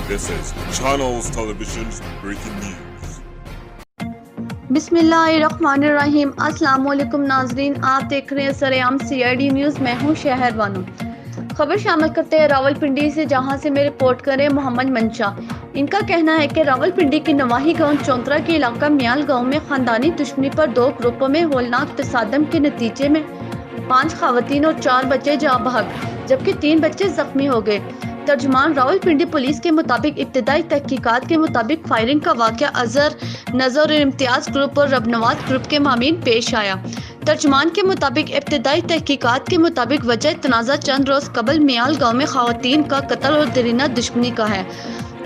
This is Channels Television's breaking news. बिस्मिल्लाहिर्रहमानिर्रहीम। अस्सलाम वालेकुम नाजरीन, आप देख रहे हैं सरेआम CID न्यूज़। मैं हूं शहर बानो। खबर शामिल करते हैं रावलपिंडी से, जहां से मैं रिपोर्ट करें मोहम्मद मंशा। इनका कहना है कि रावलपिंडी के नवाही गांव चौंतरा के इलाका मियाल गांव में खानदानी दुश्मनी पर दो ग्रुपों में होलनाक तसादम के नतीजे में 5 खवातीन और 4 बच्चे जाँ बहक, जबकि 3 बच्चे जख्मी हो गए। तर्जुमान रावलपिंडी पुलिस के मुताबिक इब्तिदाई तहकीकात के मुताबिक फायरिंग का वाक़या अजहर, नज़र और इम्तियाज़ ग्रुप और रबनवाज ग्रुप के मामीन पेश आया। तर्जुमान के मुताबिक इब्तिदाई तहकीकात के मुताबिक वजह तनाज़ा चंद रोज़ कबल मियाल गाँव में खवातीन का कत्ल और दरीना दुश्मनी का है।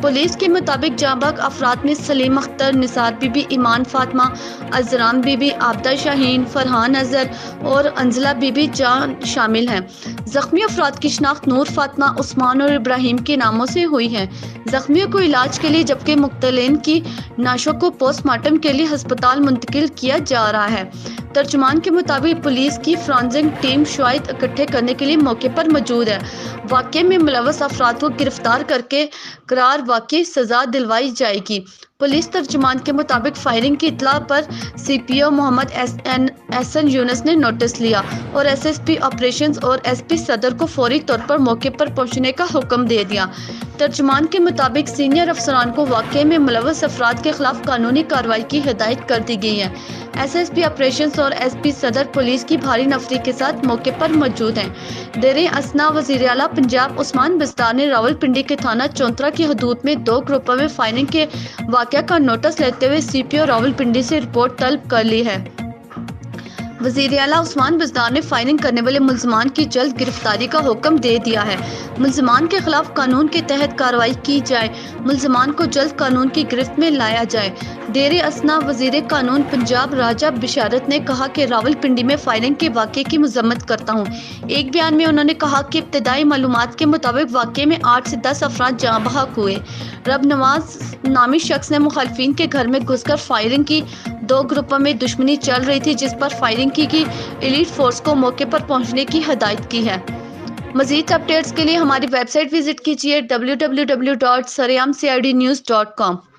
पुलिस के मुताबिक जाँबाग अफराद में सलीम अख्तर, निसार बीबी, ईमान फातिमा, अजराम बीबी, आबदा शाहीन, फरहान अजहर और अंजला बीबी जान शामिल हैं। जख्मी अफराद की शनाख्त नूर फातिमा, उस्मान और इब्राहिम के नामों से हुई है। जख्मियों को इलाज के लिए, जबकि मुक्तलेन की नाशों को पोस्टमार्टम के लिए अस्पताल मुंतकिल किया जा रहा है। तर्जुमान के मुताबिक पुलिस की फ्रांसिक टीम शवाहिद इकट्ठे करने के लिए मौके पर मौजूद है। वाक़े में मुलव्वस अफराद को गिरफ्तार करके करार वाक़ई सज़ा दिलवाई जाएगी। पुलिस तर्जुमान के मुताबिक फायरिंग की इत्तला पर CPO मोहम्मद एहसन यूनुस ने नोटिस लिया और SSP ऑपरेशंस और SP सदर को फौरी तौर पर मौके पर पहुंचने का हुक्म दे दिया। तर्जुमान के मुताबिक सीनियर अफसरान को वाक़े में मुलव्वस अफराद के खिलाफ कानूनी कार्रवाई की हिदायत कर दी गई है। SSP ऑपरेशंस और SP सदर पुलिस की भारी नफरी के साथ मौके पर मौजूद हैं। देर असना वज़ीर आला पंजाब उस्मान बिस्तार ने रावलपिंडी के थाना चौंतरा की हदूद में 2 ग्रुपों में फायरिंग के वाक़या का नोटिस लेते हुए CPO रावलपिंडी से रिपोर्ट तलब कर ली है। वज़ीर आला उस्मान बिस्तार ने फायरिंग करने वाले मुल्ज़मान की जल्द गिरफ्तारी का हुक्म दे दिया है। मुल्ज़मान के खिलाफ कानून के तहत कार्रवाई की जाए, मुल्ज़मान को जल्द कानून की गिरफ्त में लाया जाए। देर असना वज़ीर कानून पंजाब राजा बिशारत ने कहा कि रावलपिंडी में फायरिंग के वाक़े की मज़म्मत करता हूँ। एक बयान में उन्होंने कहा कि इब्तिदाई मालूमात के मुताबिक वाक़े में 8 से 10 अफराद जाँ बहक हुए। रबनवाज नामी शख्स ने मुखालिफिन के घर में घुसकर फायरिंग की। 2 ग्रुपों में दुश्मनी चल रही थी, जिस पर फायरिंग की एलीट फोर्स को मौके पर पहुंचने की हिदायत की है। मज़ीद अपडेट्स के लिए हमारी वेबसाइट विजिट कीजिए www.sareamcidnews.com।